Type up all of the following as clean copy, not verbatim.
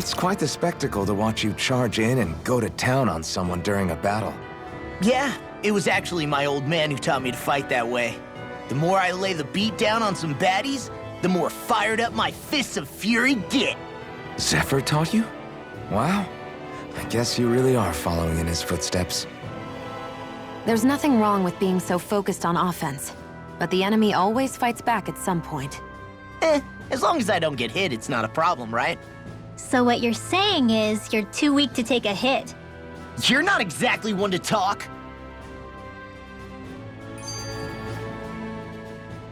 It's quite the spectacle to watch you charge in and go to town on someone during a battle. Yeah, it was actually my old man who taught me to fight that way. The more I lay the beat down on some baddies, the more fired up my fists of fury get. Zephyr taught you? Wow. I guess you really are following in his footsteps. There's nothing wrong with being so focused on offense, but the enemy always fights back at some point. As long as I don't get hit, it's not a problem, right? So what you're saying is you're too weak to take a hit. You're not exactly one to talk.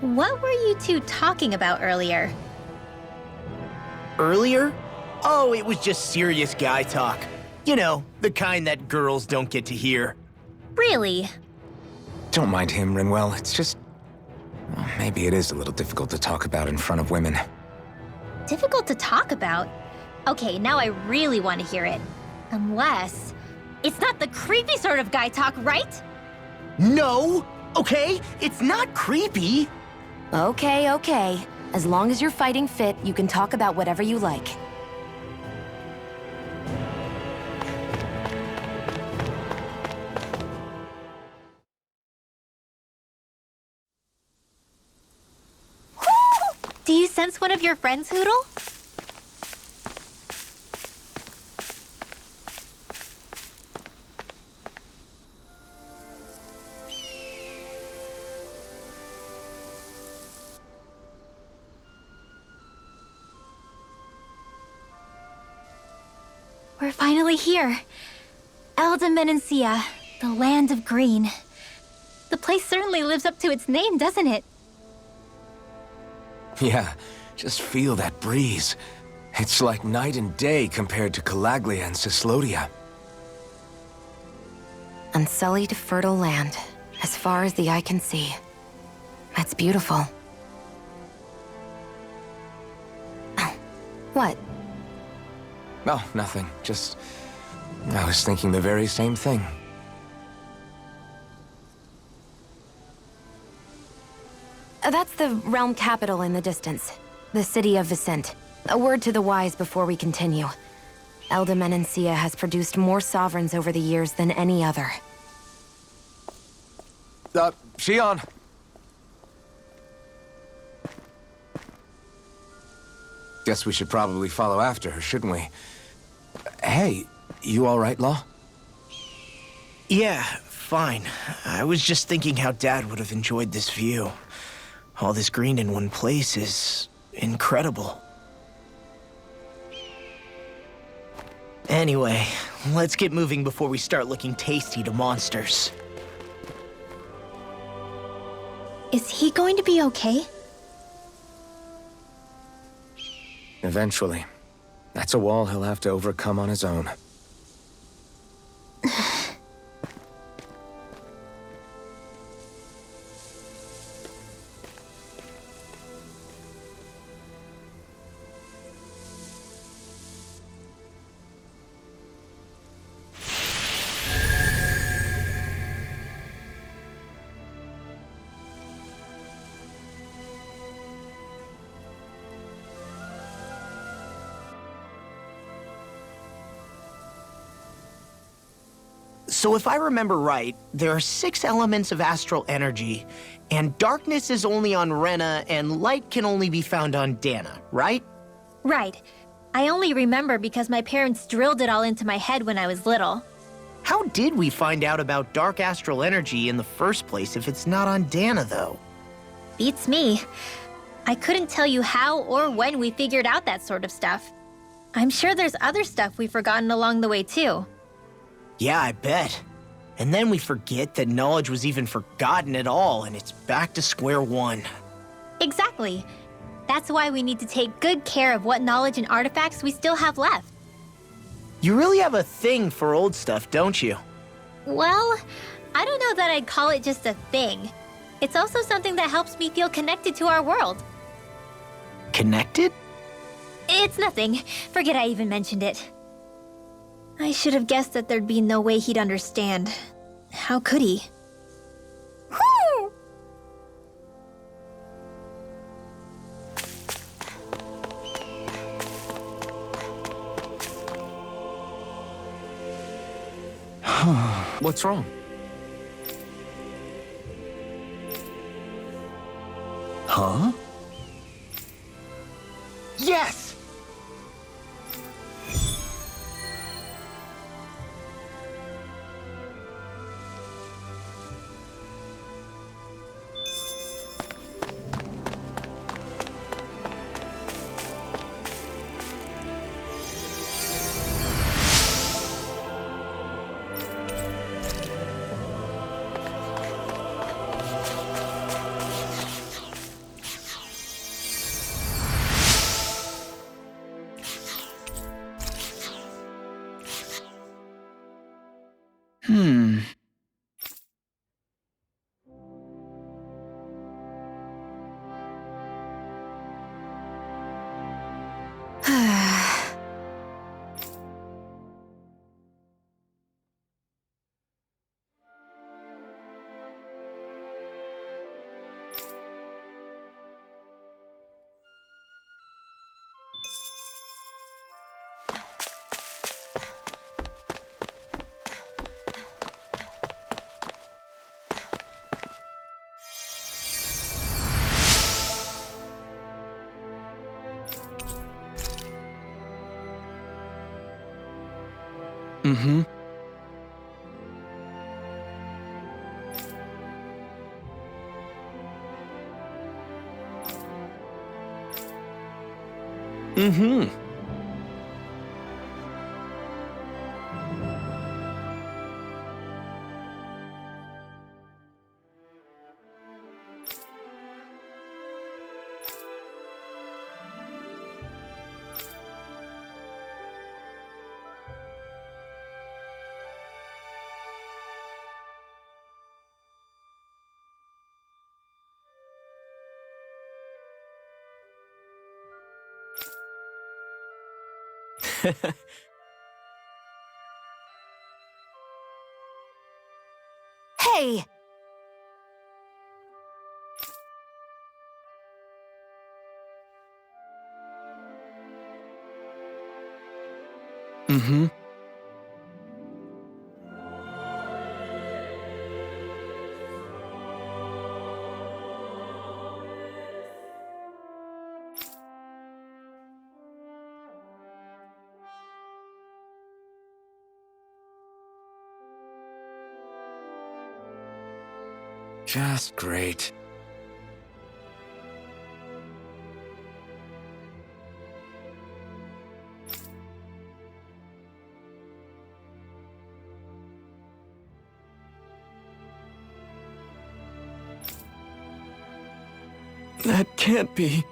What were you two talking about earlier? Earlier? Oh, it was just serious guy talk. You know, the kind that girls don't get to hear. Really? Don't mind him, Rinwell. It's just... well, maybe it is a little difficult to talk about in front of women. Difficult to talk about? Okay, now I really want to hear it. Unless... it's not the creepy sort of guy talk, right? No! Okay, it's not creepy. Okay, okay. As long as you're fighting fit, you can talk about whatever you like. Do you sense one of your friends, Hootle? We're finally here. Elde Menancia, the land of green. The place certainly lives up to its name, doesn't it? Yeah, just feel that breeze. It's like night and day compared to Calaglia and Cyslodia. Unsullied, fertile land, as far as the eye can see. That's beautiful. Oh, what? Oh, nothing. Just... I was thinking the very same thing. That's the realm capital in the distance. The city of Vicent. A word to the wise before we continue. Elde Menancia has produced more sovereigns over the years than any other. Shionne! Guess we should probably follow after her, shouldn't we? Hey, you all right, Law? Yeah, fine. I was just thinking how Dad would have enjoyed this view. All this green in one place is incredible. Anyway, let's get moving before we start looking tasty to monsters. Is he going to be okay? Eventually. That's a wall he'll have to overcome on his own. So if I remember right, there are 6 elements of astral energy, and darkness is only on Rena, and light can only be found on Dana, right? Right. I only remember because my parents drilled it all into my head when I was little. How did we find out about dark astral energy in the first place if it's not on Dana, though? Beats me. I couldn't tell you how or when we figured out that sort of stuff. I'm sure there's other stuff we've forgotten along the way, too. Yeah, I bet. And then we forget that knowledge was even forgotten at all, and it's back to square one. Exactly. That's why we need to take good care of what knowledge and artifacts we still have left. You really have a thing for old stuff, don't you? Well, I don't know that I'd call it just a thing. It's also something that helps me feel connected to our world. Connected? It's nothing. Forget I even mentioned it. I should have guessed that there'd be no way he'd understand. How could he? Whew! What's wrong? Huh? Yes! Mm-hmm. Mm-hmm. Hey! Mm-hmm. Just great. That can't be.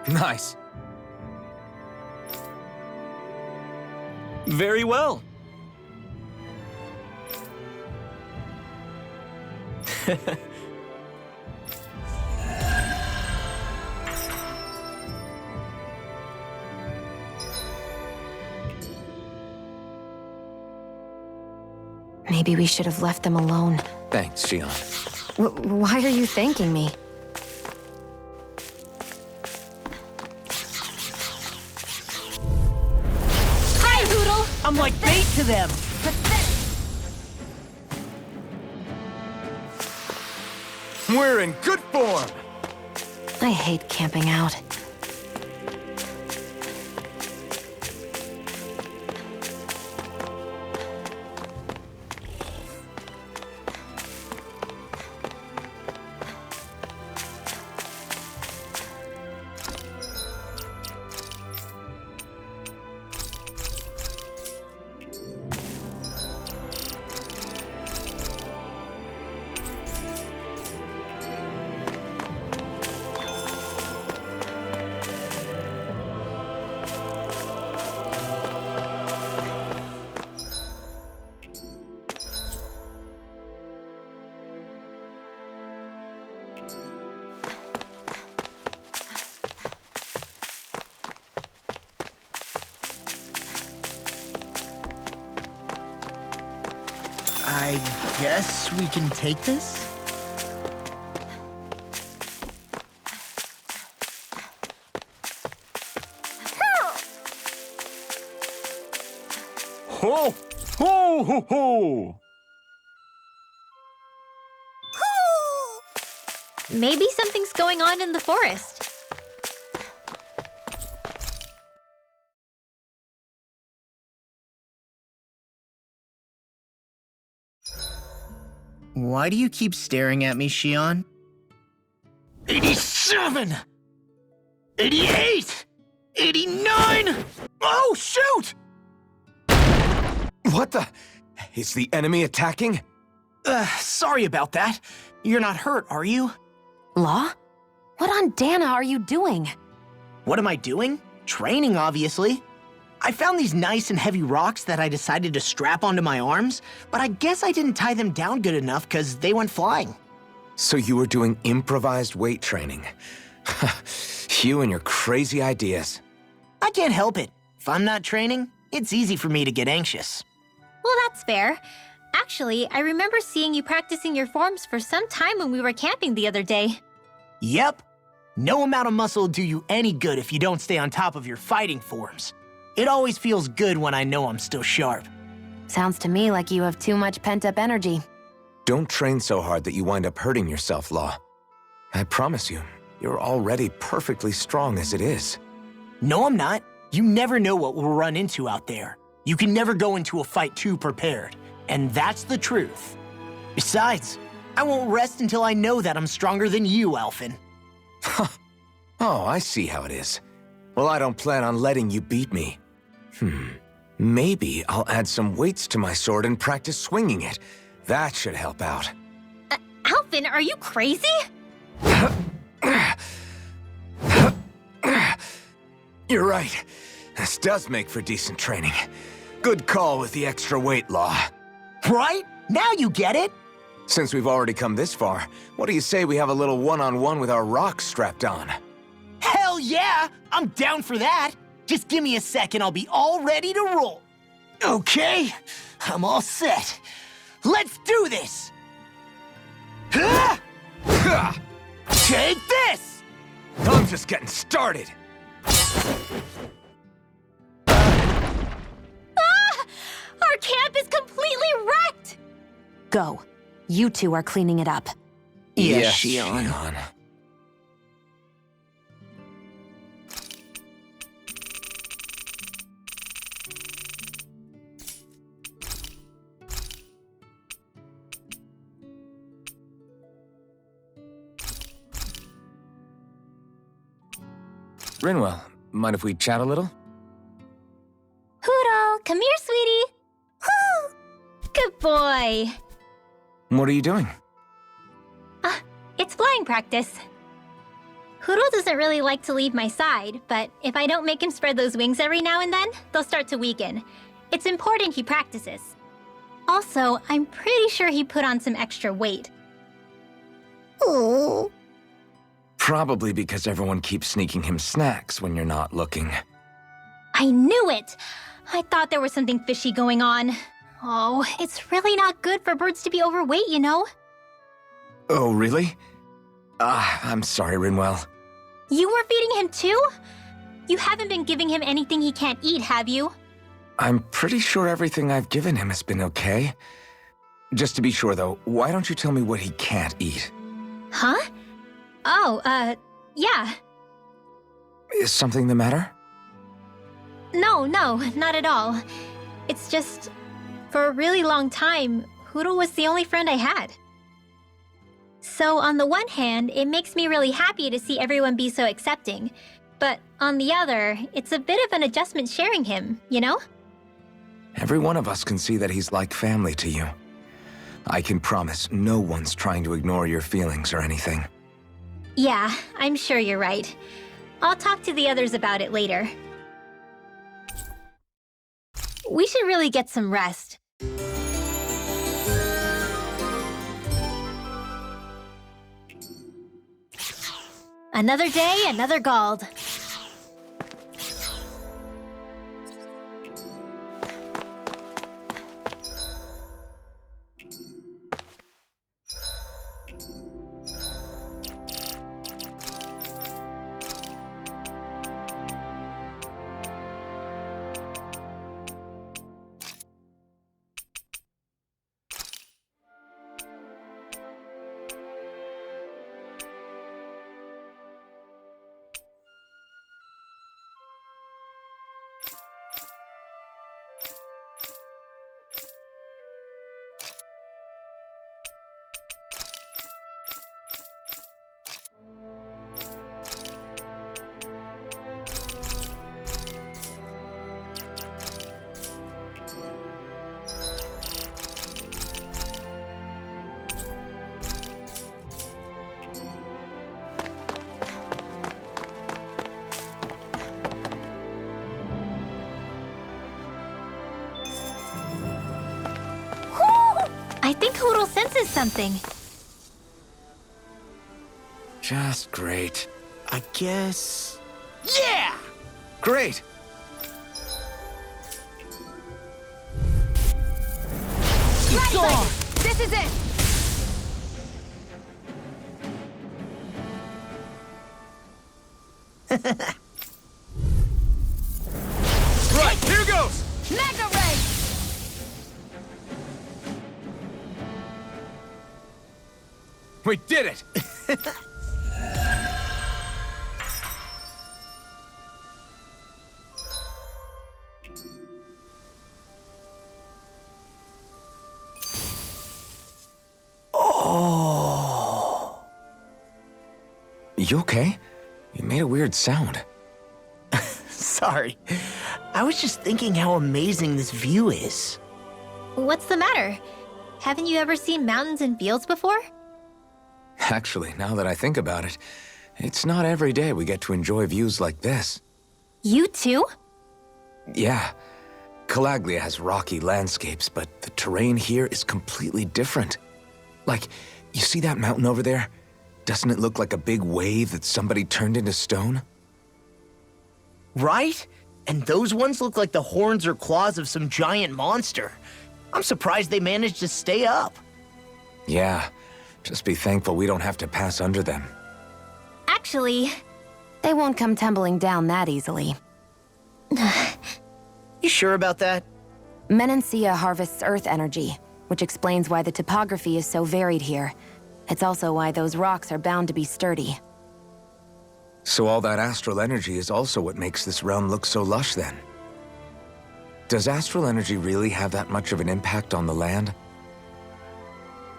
Nice. Very well. Maybe we should have left them alone. Thanks, Shion. Why are you thanking me? Hi, Poodle! I'm like bait to them. We're in good form. I hate camping out. I guess we can take this? Ho! Ho! Ho! Ho! Maybe something's going on in the forest. Why do you keep staring at me, Shion? 87! 88! 89! Oh, shoot! What the? Is the enemy attacking? Sorry about that. You're not hurt, are you? Law? What on Dana are you doing? What am I doing? Training, obviously. I found these nice and heavy rocks that I decided to strap onto my arms, but I guess I didn't tie them down good enough because they went flying. So you were doing improvised weight training. You and your crazy ideas. I can't help it. If I'm not training, it's easy for me to get anxious. Well, that's fair. Actually, I remember seeing you practicing your forms for some time when we were camping the other day. Yep. No amount of muscle will do you any good if you don't stay on top of your fighting forms. It always feels good when I know I'm still sharp. Sounds to me like you have too much pent-up energy. Don't train so hard that you wind up hurting yourself, Law. I promise you, you're already perfectly strong as it is. No, I'm not. You never know what we'll run into out there. You can never go into a fight too prepared. And that's the truth. Besides, I won't rest until I know that I'm stronger than you, Alphen. Oh, I see how it is. Well, I don't plan on letting you beat me. Maybe I'll add some weights to my sword and practice swinging it. That should help out. Alphen, are you crazy? You're right. This does make for decent training. Good call with the extra weight, Law. Right? Now you get it! Since we've already come this far, what do you say we have a little one-on-one with our rocks strapped on? Hell yeah! I'm down for that! Just give me a second, I'll be all ready to roll. Okay, I'm all set. Let's do this! Ha! Ha! Take this! I'm just getting started. Our camp is completely wrecked! Go. You two are cleaning it up. Yes, Shion. Rinwell, mind if we chat a little? Huro, come here, sweetie. Woo! Good boy. What are you doing? It's flying practice. Huro doesn't really like to leave my side, but if I don't make him spread those wings every now and then, they'll start to weaken. It's important he practices. Also, I'm pretty sure he put on some extra weight. Oh. Probably because everyone keeps sneaking him snacks when you're not looking. I knew it! I thought there was something fishy going on. Oh, it's really not good for birds to be overweight, you know? Oh, really? I'm sorry, Rinwell. You were feeding him too? You haven't been giving him anything he can't eat, have you? I'm pretty sure everything I've given him has been okay. Just to be sure, though, why don't you tell me what he can't eat? Huh? Oh, yeah. Is something the matter? No, not at all. It's just, for a really long time, Huro was the only friend I had. So on the one hand, it makes me really happy to see everyone be so accepting. But on the other, it's a bit of an adjustment sharing him, you know? Every one of us can see that he's like family to you. I can promise no one's trying to ignore your feelings or anything. Yeah, I'm sure you're right. I'll talk to the others about it later. We should really get some rest. Another day, another Gald. I think Hoodle senses something. Just great. I guess... Yeah! Great! It's on! This is it! Right, here goes! Mega Ray! We did it! Oh. You okay? You made a weird sound. Sorry. I was just thinking how amazing this view is. What's the matter? Haven't you ever seen mountains and fields before? Actually, now that I think about it, it's not every day we get to enjoy views like this. You too? Yeah. Calaglia has rocky landscapes, but the terrain here is completely different. Like, you see that mountain over there? Doesn't it look like a big wave that somebody turned into stone? Right? And those ones look like the horns or claws of some giant monster. I'm surprised they managed to stay up. Yeah. Just be thankful we don't have to pass under them. Actually, They won't come tumbling down that easily. You sure about that? Menancia harvests earth energy, which explains why the topography is so varied here. It's also why those rocks are bound to be sturdy. So all that astral energy is also what makes this realm look so lush then? Does astral energy really have that much of an impact on the land?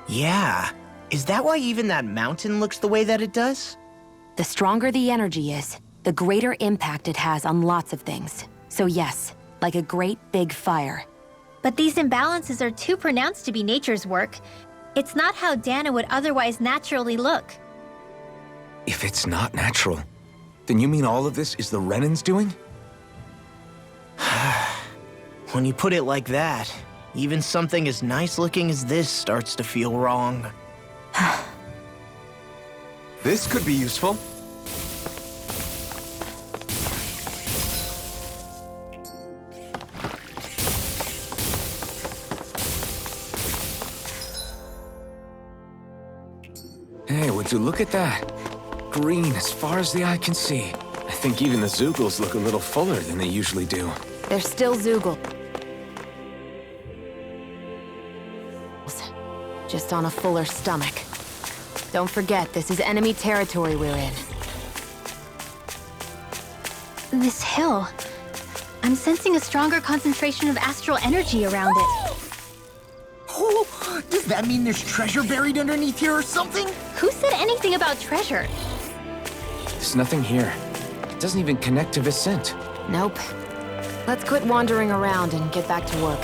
Yeah. Is that why even that mountain looks the way that it does? The stronger the energy is, the greater impact it has on lots of things. So yes, like a great big fire. but these imbalances are too pronounced to be nature's work. It's not how Dana would otherwise naturally look. If it's not natural, then you mean all of this is the Renans doing? When you put it like that, even something as nice looking as this starts to feel wrong. This could be useful. Hey, would you look at that? Green as far as the eye can see. I think even the Zeugles look a little fuller than they usually do. They're still Zeugles. Just on a fuller stomach. Don't forget, this is enemy territory we're in. This hill. I'm sensing a stronger concentration of astral energy around it. Oh, does that mean there's treasure buried underneath here or something? Who said anything about treasure? There's nothing here. It doesn't even connect to Vicent. Nope. Let's quit wandering around and get back to work.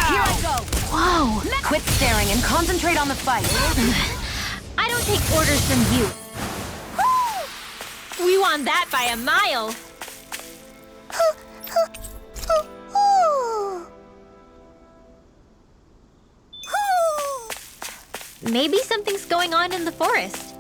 Here I go! Whoa! Quit staring and concentrate on the fight. I don't take orders from you. We won that by a mile. Maybe something's going on in the forest.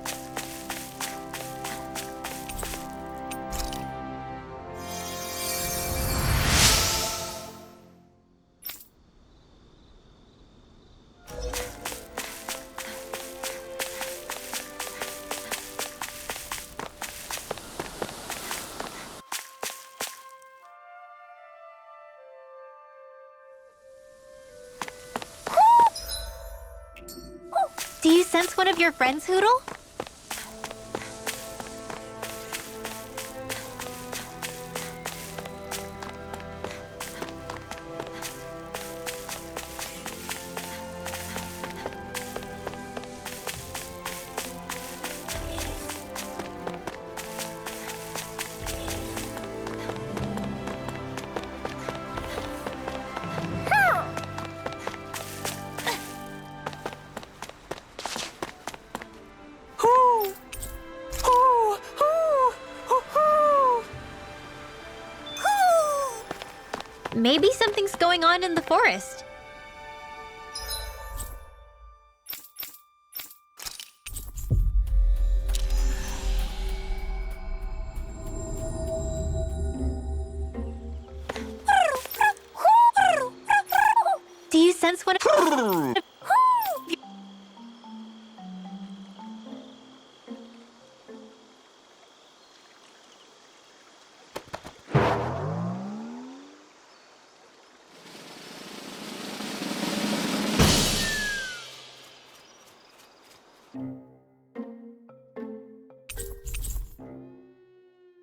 Do you sense one of your friends, Hoodle? Maybe something's going on in the forest. Do you sense what?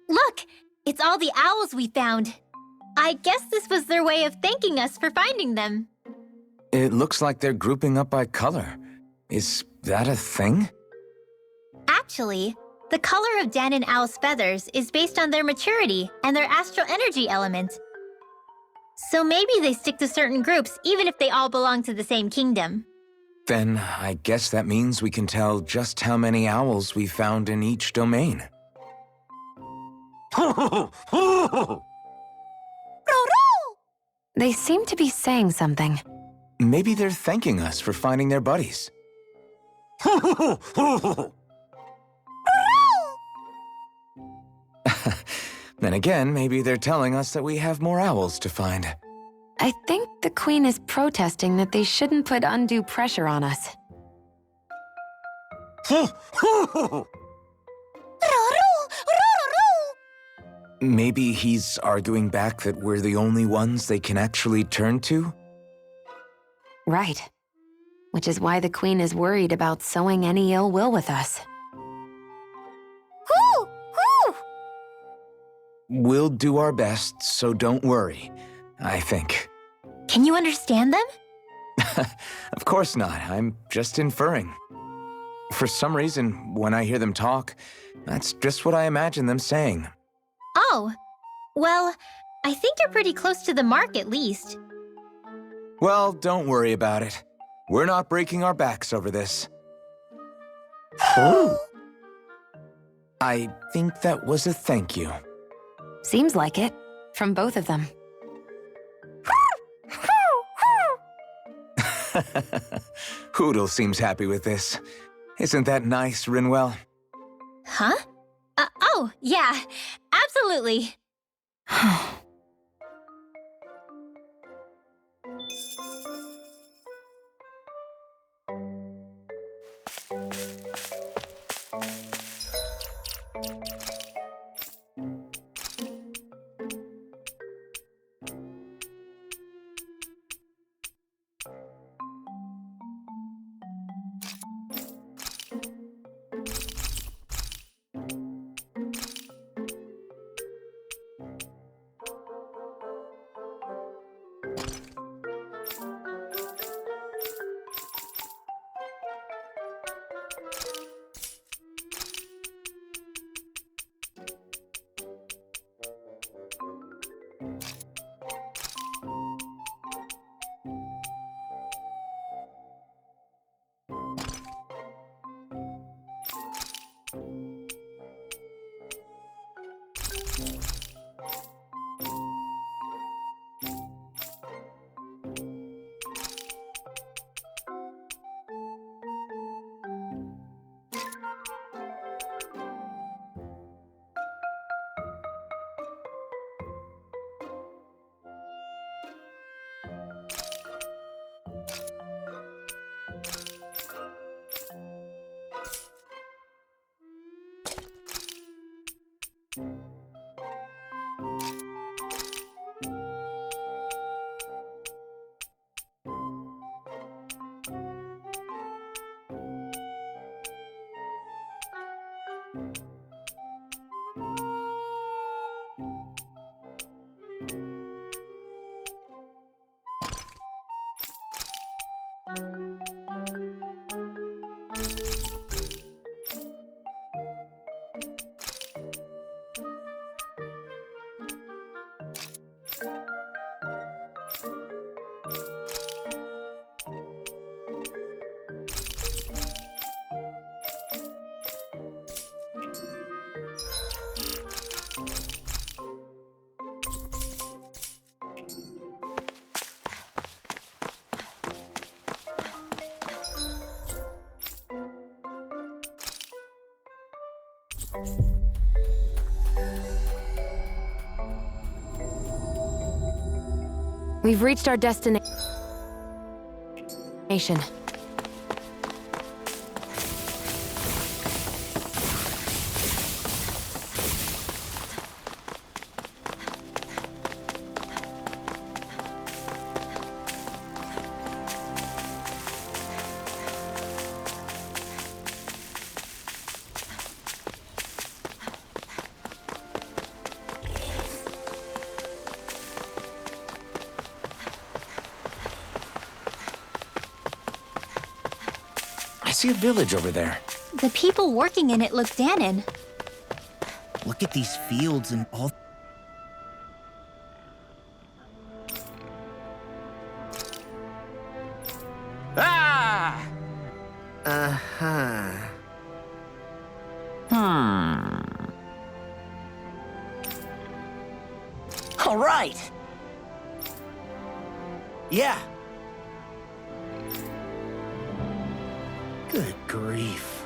Look! It's all the owls we found. I guess this was their way of thanking us for finding them. It looks like they're grouping up by color. Is that a thing? Actually, the color of Dan and Owl's feathers is based on their maturity and their astral energy element. So maybe they stick to certain groups even if they all belong to the same kingdom. Then I guess that means we can tell just how many owls we found in each domain. They seem to be saying something. Maybe they're thanking us for finding their buddies. Then again, maybe they're telling us that we have more owls to find. I think the Queen is protesting that they shouldn't put undue pressure on us. Maybe he's arguing back that we're the only ones they can actually turn to? Right. Which is why the Queen is worried about sowing any ill will with us. We'll do our best, so don't worry, I think. Can you understand them? Of course not, I'm just inferring. For some reason, when I hear them talk, that's just what I imagine them saying. Oh, well, I think you're pretty close to the mark at least. Well, don't worry about it. We're not breaking our backs over this. I think that was a thank you. Seems like it, from both of them. Hootle seems happy with this. Isn't that nice, Rinwell? Huh? Oh, yeah, absolutely. We've reached our destination. I see a village over there. The people working in it look Dahnan. Look at these fields and all. Ah! Uh-huh. All right. Yeah. Good grief.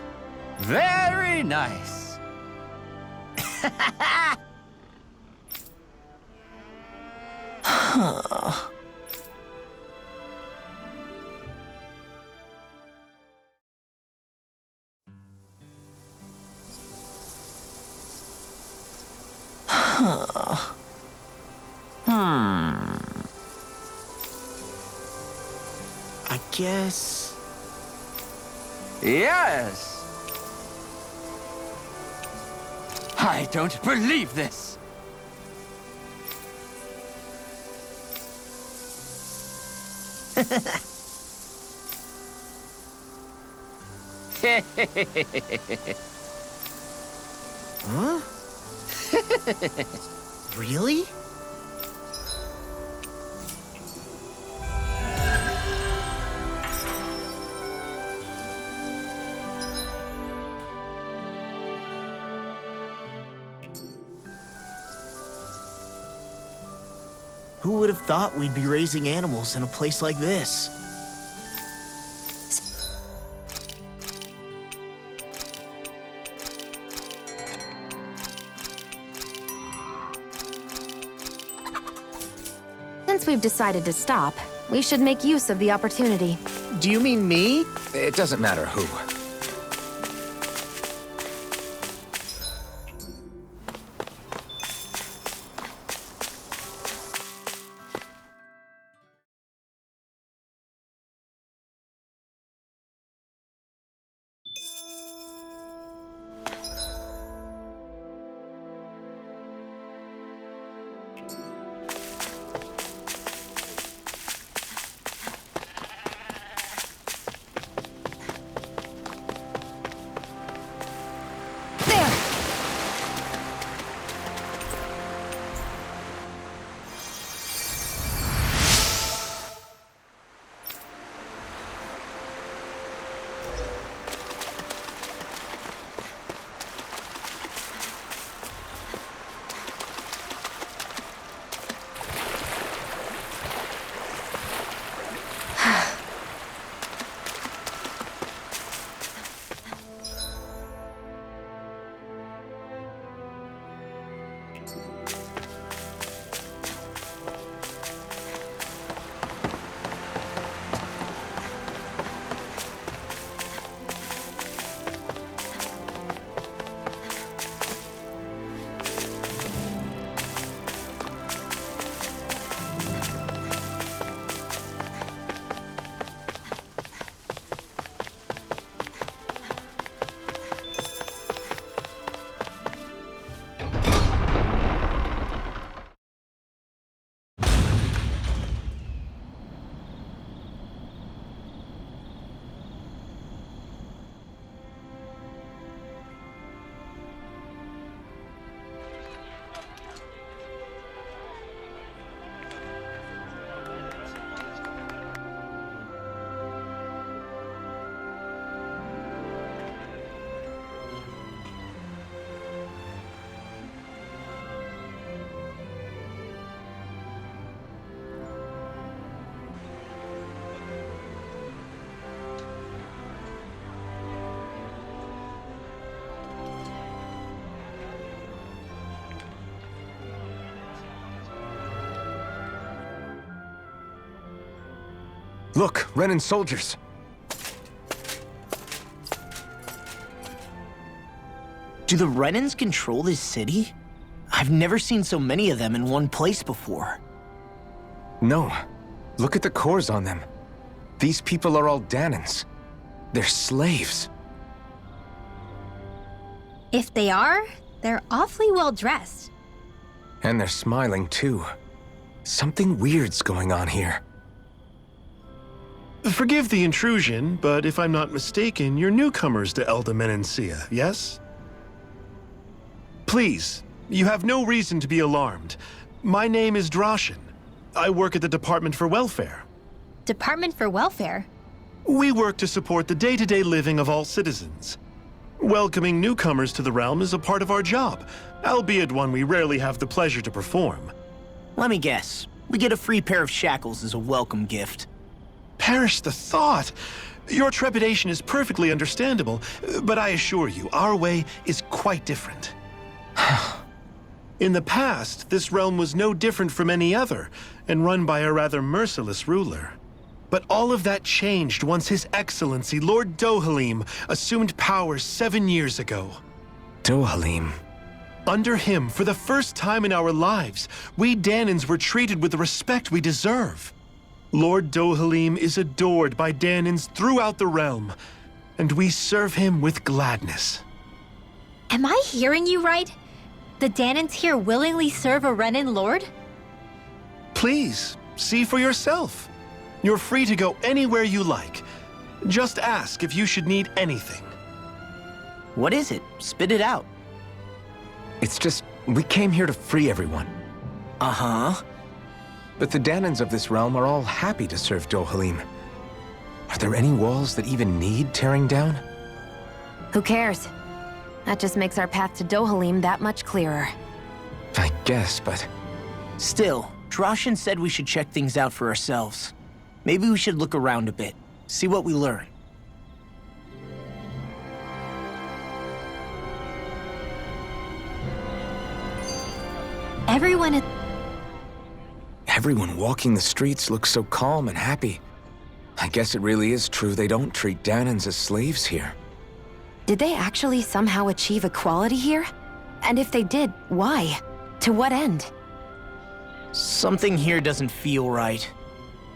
Very nice. I guess. Yes. I don't believe this. Huh? Really? Who would have thought we'd be raising animals in a place like this? Since we've decided to stop, we should make use of the opportunity. Do you mean me? It doesn't matter who. Look, Renan soldiers. Do the Renans control this city? I've never seen so many of them in one place before. No. Look at the cores on them. These people are all Danans. They're slaves. If they are, they're awfully well dressed. And they're smiling too. Something weird's going on here. Forgive the intrusion, but if I'm not mistaken, you're newcomers to Elda Menancia, yes? Please, you have no reason to be alarmed. My name is Drashin. I work at the Department for Welfare. Department for Welfare? We work to support the day-to-day living of all citizens. Welcoming newcomers to the realm is a part of our job, albeit one we rarely have the pleasure to perform. Let me guess. We get a free pair of shackles as a welcome gift. Perish the thought! Your trepidation is perfectly understandable, but I assure you, our way is quite different. In the past, this realm was no different from any other, and run by a rather merciless ruler. But all of that changed once His Excellency, Lord Dohalim, assumed power 7 years ago. Dohalim. Under him, for the first time in our lives, we Danans were treated with the respect we deserve. Lord Dohalim is adored by Danans throughout the realm, and we serve him with gladness. Am I hearing you right? The Danans here willingly serve a Renan lord? Please, see for yourself. You're free to go anywhere you like. Just ask if you should need anything. What is it? Spit it out. It's just, we came here to free everyone. Uh-huh. But the Danans of this realm are all happy to serve Dohalim. Are there any walls that even need tearing down? Who cares? That just makes our path to Dohalim that much clearer. I guess, but... Still, Drashin said we should check things out for ourselves. Maybe we should look around a bit, see what we learn. Everyone walking the streets looks so calm and happy. I guess it really is true they don't treat Danans as slaves here. Did they actually somehow achieve equality here? And if they did, why? To what end? Something here doesn't feel right,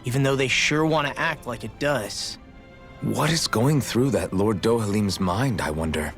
even though they sure want to act like it does. What is going through that Lord Dohalim's mind, I wonder?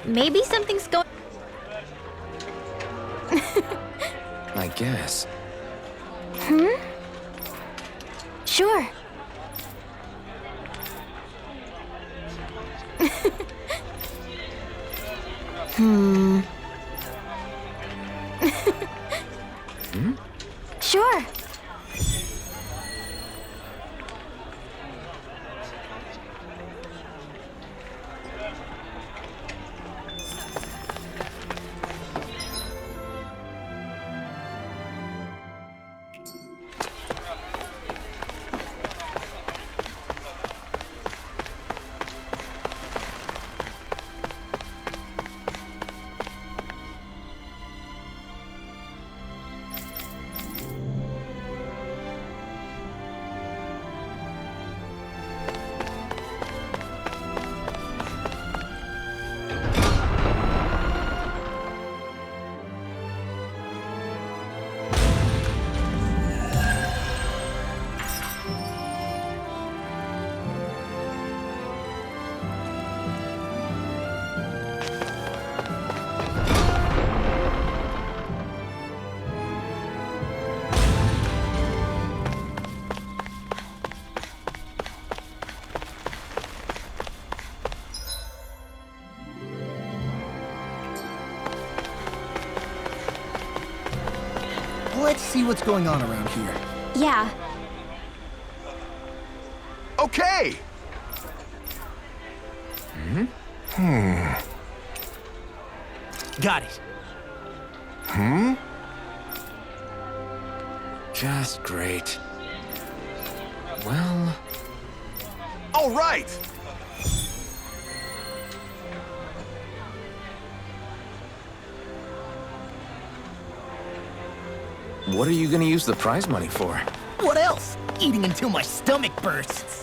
Maybe something's going... I guess. Sure. Sure. Let's see what's going on around here. Yeah. Okay! Got it. Just great. Well... All right! What are you gonna use the prize money for? What else? Eating until my stomach bursts.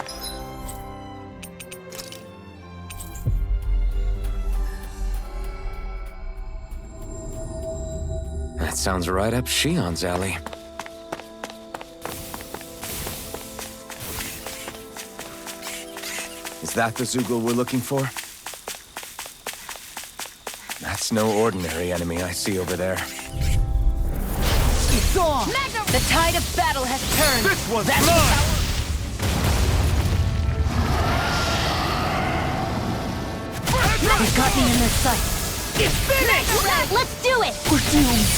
That sounds right up Shion's alley. Is that the Zoogle we're looking for? That's no ordinary enemy I see over there. It's on! The tide of battle has turned! This one's That's mine! They've got me in their sights. It's finished! Let's do it! We're doomed!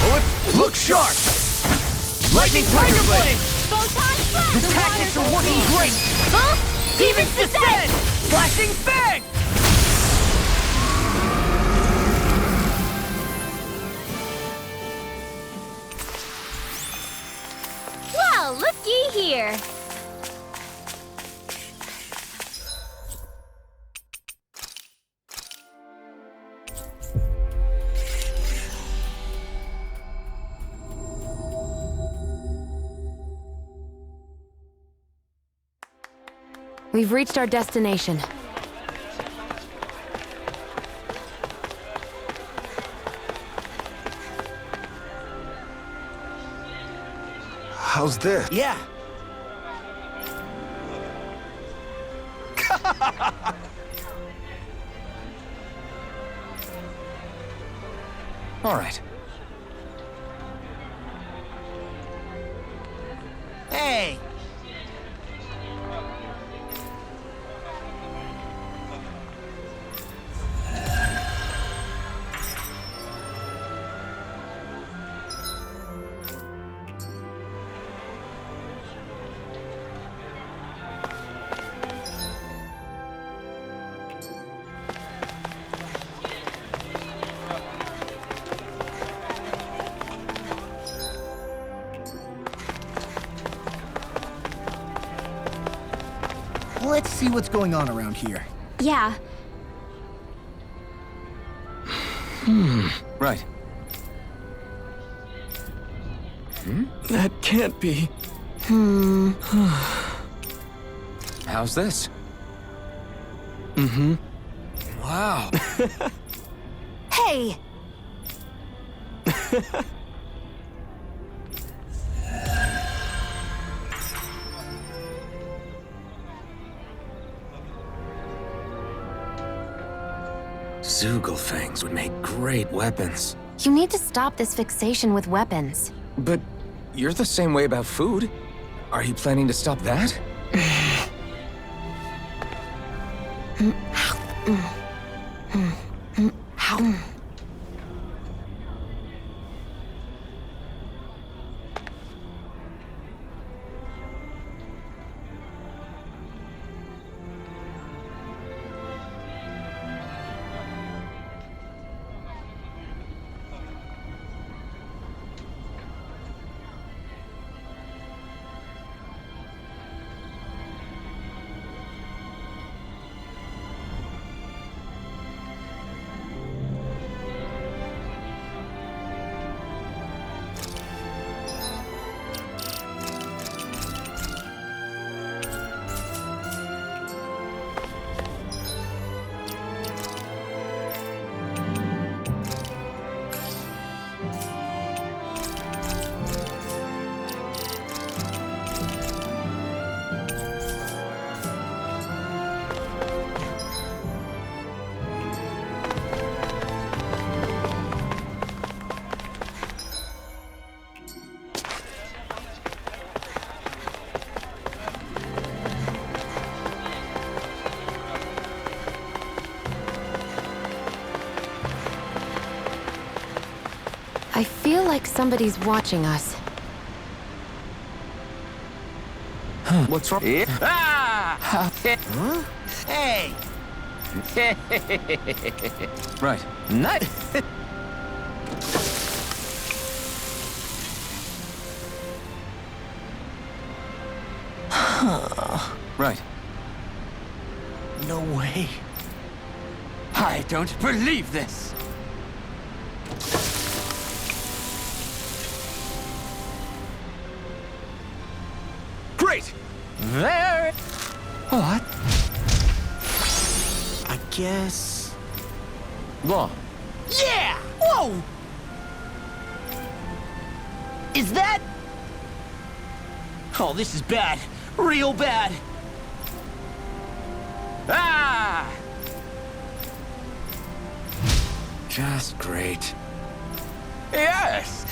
Bullets, look sharp! Lightning Tiger Blade! Photon Blast! The tactics are working great! Huh? Demon's Descent! Flashing Fang! Well, looky here. We've reached our destination. How's this? Yeah. All right. Hey! Let's see what's going on around here. Yeah. Right. That can't be. How's this? Wow. Hey! Zoogle fangs would make great weapons. You need to stop this fixation with weapons. But you're the same way about food. Are you planning to stop that? I feel like somebody's watching us. What's wrong? Ah! Hey! Right. Nice. Right. No way. I don't believe this. Great! Very. What? I guess... Law. Yeah! Whoa! Is that... Oh, this is bad. Real bad. Ah! Just great. Yes.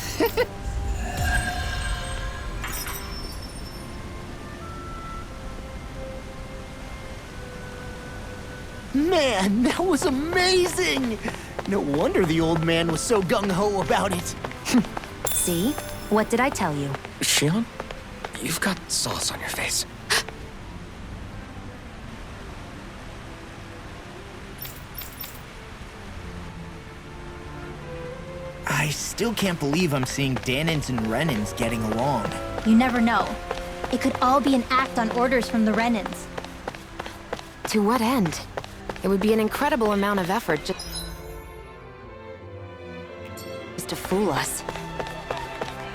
Man, that was amazing! No wonder the old man was so gung-ho about it. See? What did I tell you? Shion, you've got sauce on your face. I still can't believe I'm seeing Danins and Renins getting along. You never know. It could all be an act on orders from the Renins. To what end? It would be an incredible amount of effort just to fool us.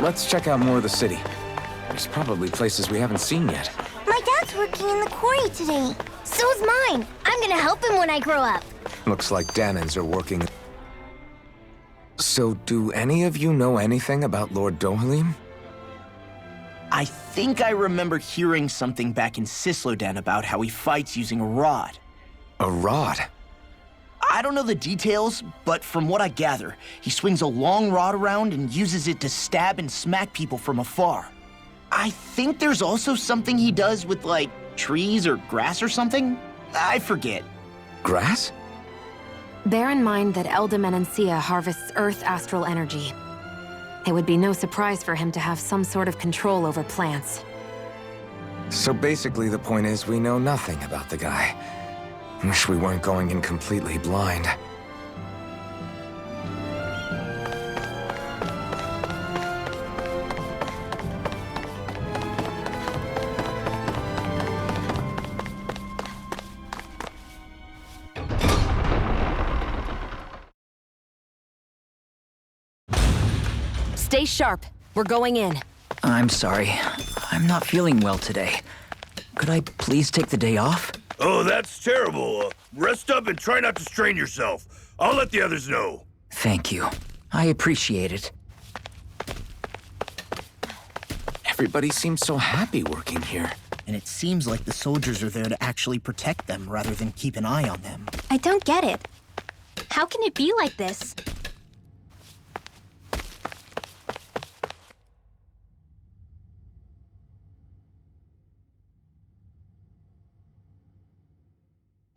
Let's check out more of the city. There's probably places we haven't seen yet. My dad's working in the quarry today. So's mine. I'm gonna help him when I grow up. Looks like Danins are working. So, do any of you know anything about Lord Dohalim? I think I remember hearing something back in Sisloden about how he fights using a rod. A rod? I don't know the details, but from what I gather, he swings a long rod around and uses it to stab and smack people from afar. I think there's also something he does with, like, trees or grass or something? I forget. Grass? Bear in mind that Elda Menancia harvests Earth astral energy. It would be no surprise for him to have some sort of control over plants. So basically the point is we know nothing about the guy. Wish we weren't going in completely blind. Stay sharp. We're going in. I'm sorry. I'm not feeling well today. Could I please take the day off? Oh, that's terrible. Rest up and try not to strain yourself. I'll let the others know. Thank you. I appreciate it. Everybody seems so happy working here. And it seems like the soldiers are there to actually protect them rather than keep an eye on them. I don't get it. How can it be like this?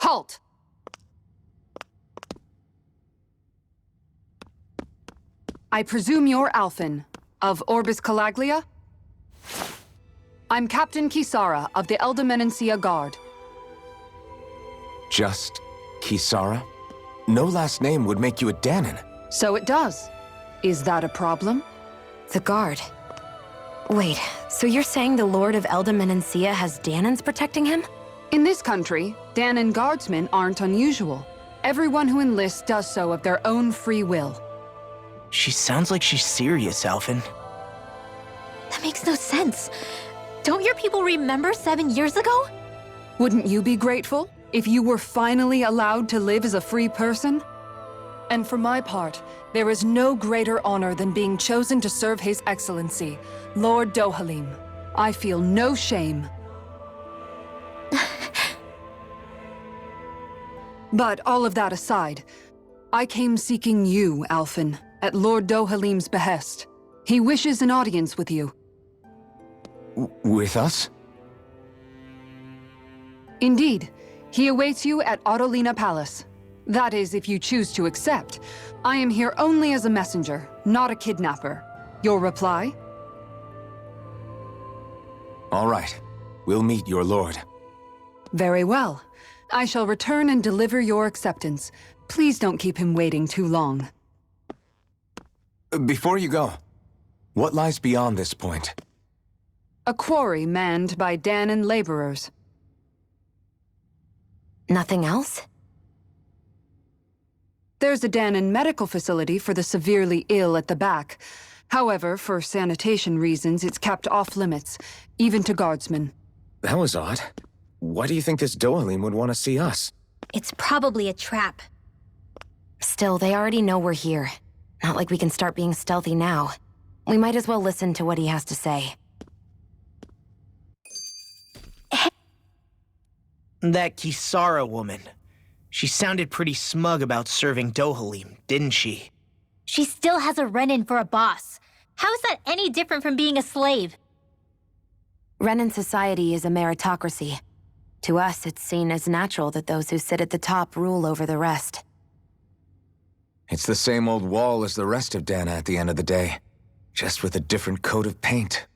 Halt! I presume you're Alphen, of Orbis Calaglia? I'm Captain Kisara of the Elda Menancia Guard. Just Kisara? No last name would make you a Danin. So it does. Is that a problem? The guard. Wait, so you're saying the Lord of Elda Menancia has Danins protecting him? In this country, Danin guardsmen aren't unusual. Everyone who enlists does so of their own free will. She sounds like she's serious, Alphen. That makes no sense. Don't your people remember 7 years ago? Wouldn't you be grateful if you were finally allowed to live as a free person? And for my part, there is no greater honor than being chosen to serve His Excellency, Lord Dohalim. I feel no shame. But all of that aside, I came seeking you, Alphen, at Lord Dohalim's behest. He wishes an audience with you. With us? Indeed, he awaits you at Autolina Palace. That is, if you choose to accept. I am here only as a messenger, not a kidnapper. Your reply? All right. We'll meet your lord. Very well. I shall return and deliver your acceptance. Please don't keep him waiting too long. Before you go, what lies beyond this point? A quarry manned by Dahnan laborers. Nothing else? There's a Dahnan medical facility for the severely ill at the back. However, for sanitation reasons, it's kept off limits, even to guardsmen. That was odd. Why do you think this Dohalim would want to see us? It's probably a trap. Still, they already know we're here. Not like we can start being stealthy now. We might as well listen to what he has to say. That Kisara woman. She sounded pretty smug about serving Dohalim, didn't she? She still has a Renan for a boss. How is that any different from being a slave? Renan society is a meritocracy. To us, it's seen as natural that those who sit at the top rule over the rest. It's the same old wall as the rest of Dahna at the end of the day, just with a different coat of paint.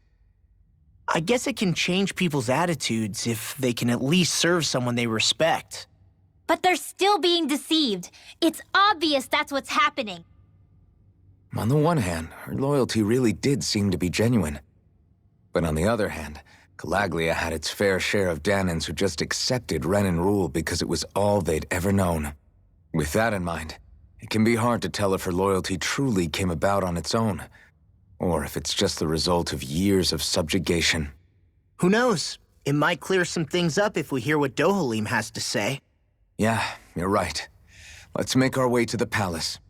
I guess it can change people's attitudes if they can at least serve someone they respect. But they're still being deceived. It's obvious that's what's happening. On the one hand, her loyalty really did seem to be genuine. But on the other hand, Calaglia had its fair share of Dahnans who just accepted Renan rule because it was all they'd ever known. With that in mind, it can be hard to tell if her loyalty truly came about on its own, or if it's just the result of years of subjugation. Who knows? It might clear some things up if we hear what Dohalim has to say. Yeah, you're right. Let's make our way to the palace.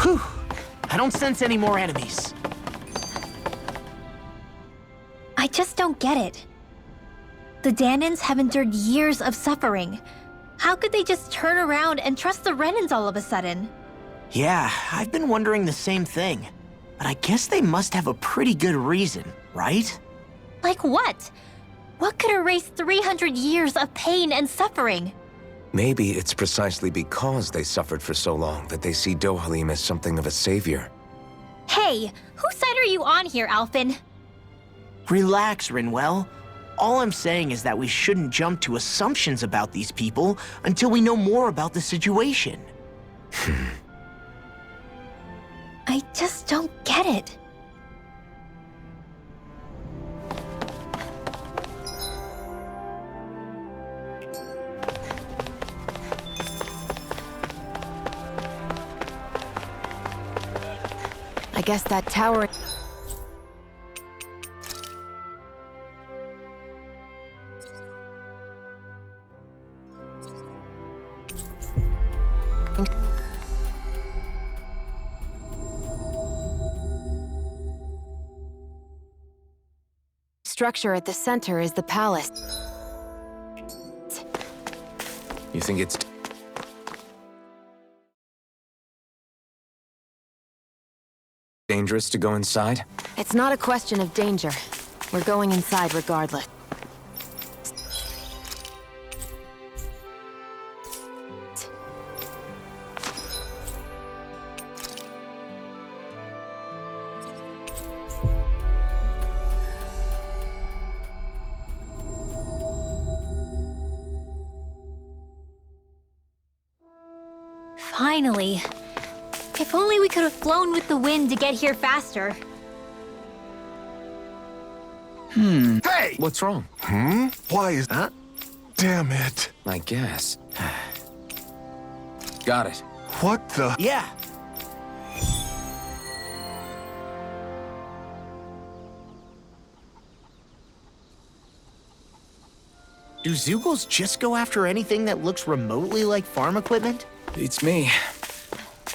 Whew! I don't sense any more enemies. I just don't get it. The Dahnans have endured years of suffering. How could they just turn around and trust the Renans all of a sudden? Yeah, I've been wondering the same thing. But I guess they must have a pretty good reason, right? Like what? What could erase 300 years of pain and suffering? Maybe it's precisely because they suffered for so long that they see Dohalim as something of a savior. Hey, whose side are you on here, Alphen? Relax, Rinwell. All I'm saying is that we shouldn't jump to assumptions about these people until we know more about the situation. I just don't get it. I guess that tower... structure at the center is the palace. You think it's... dangerous to go inside? It's not a question of danger. We're going inside regardless. Finally. If only we could have flown with the wind to get here faster. Hey! What's wrong? Why is that? Damn it. I guess. Got it. What the? Yeah. Do Zeugles just go after anything that looks remotely like farm equipment? Beats me.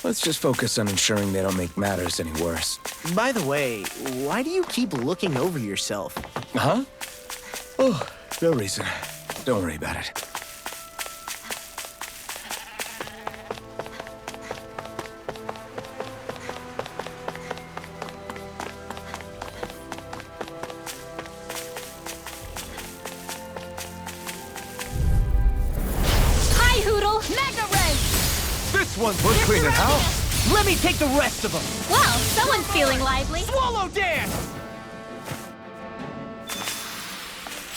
Let's just focus on ensuring they don't make matters any worse. By the way, why do you keep looking over yourself? Huh? Oh, no reason. Don't worry about it. This one's We're cleaning house. Let me take the rest of them. Well, someone's feeling lively. Swallow dance!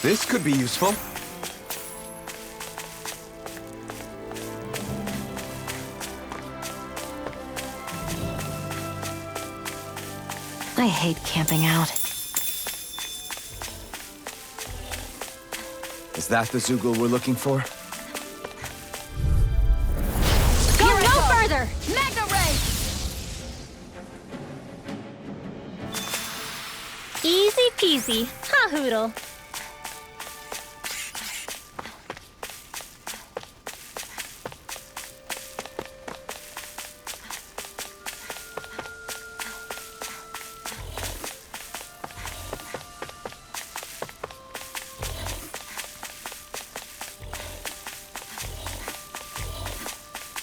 This could be useful. I hate camping out. Is that the Zoogle we're looking for? Go no further! Mega Ray! Easy peasy, huh, Hootle?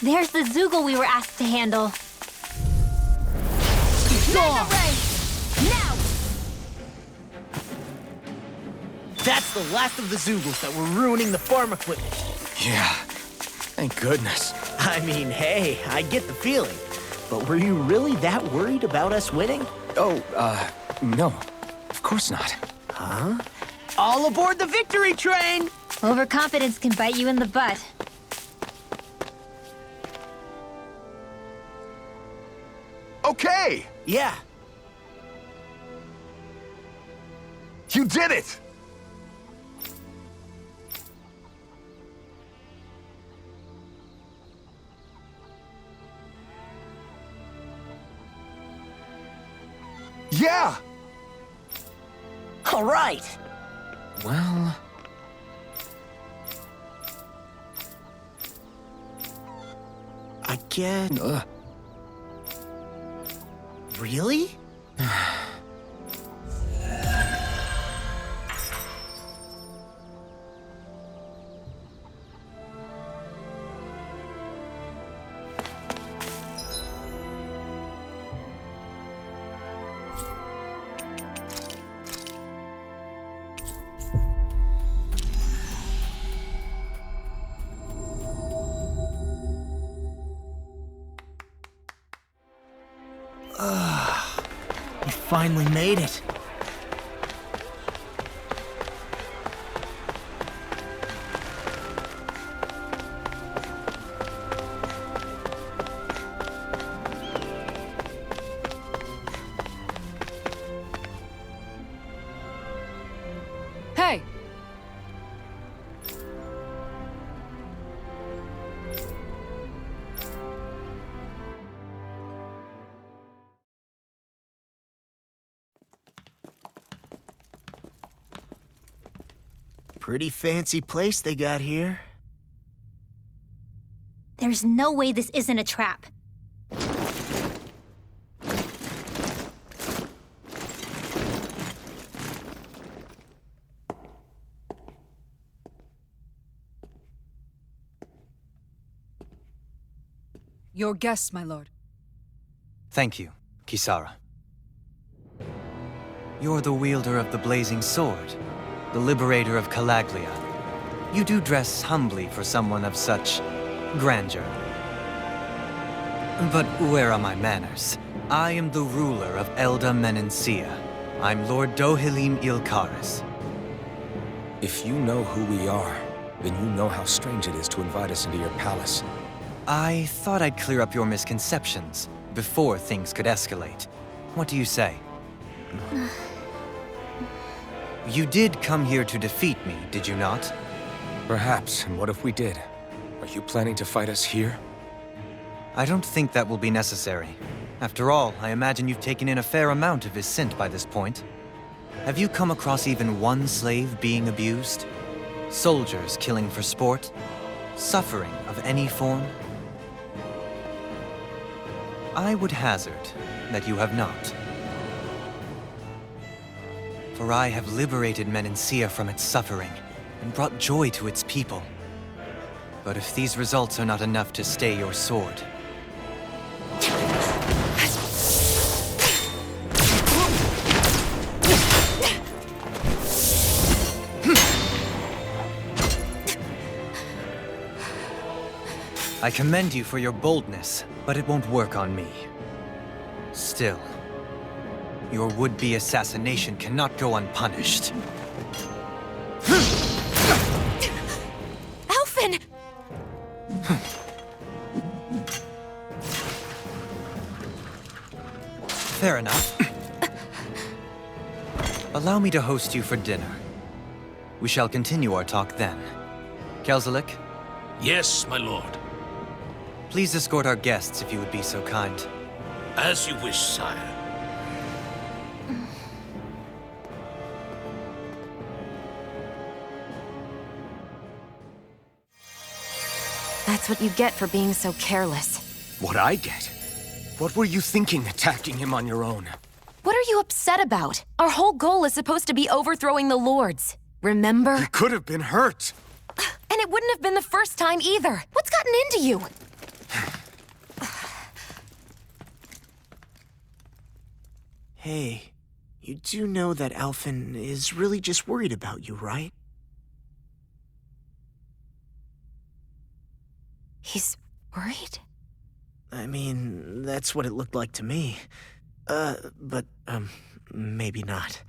There's the Zoogle we were asked to handle. Mega Ray! Now! That's the last of the Zoogles that were ruining the farm equipment. Yeah. Thank goodness. I mean, hey, I get the feeling. But were you really that worried about us winning? Oh, no. Of course not. Huh? All aboard the victory train! Overconfidence can bite you in the butt. Okay! Yeah. You did it! Yeah! All right. Well... I get... Really? We finally made it. Hey! Pretty fancy place they got here. There's no way this isn't a trap. Your guests, my lord. Thank you, Kisara. You're the wielder of the blazing sword, the liberator of Calaglia. You do dress humbly for someone of such grandeur. But where are my manners? I am the ruler of Elda Menencia. I'm Lord Dohalim Ilkaris. If you know who we are, then you know how strange it is to invite us into your palace. I thought I'd clear up your misconceptions before things could escalate. What do you say? You did come here to defeat me, did you not? Perhaps, and what if we did? Are you planning to fight us here? I don't think that will be necessary. After all, I imagine you've taken in a fair amount of his scent by this point. Have you come across even one slave being abused? Soldiers killing for sport? Suffering of any form? I would hazard that you have not. For I have liberated Menencia from its suffering and brought joy to its people. But if these results are not enough to stay your sword... I commend you for your boldness, but it won't work on me. Still, your would-be assassination cannot go unpunished. Alphen! Fair enough. Allow me to host you for dinner. We shall continue our talk then. Kelzelik, Yes, my lord. please escort our guests if you would be so kind. As you wish, sire. That's what you get for being so careless. What I get? What were you thinking attacking him on your own? What are you upset about? Our whole goal is supposed to be overthrowing the Lords. Remember? He could have been hurt. And it wouldn't have been the first time either. What's gotten into you? Hey, you do know that Alphen is really just worried about you, right? He's worried? I mean, that's what it looked like to me. But maybe not.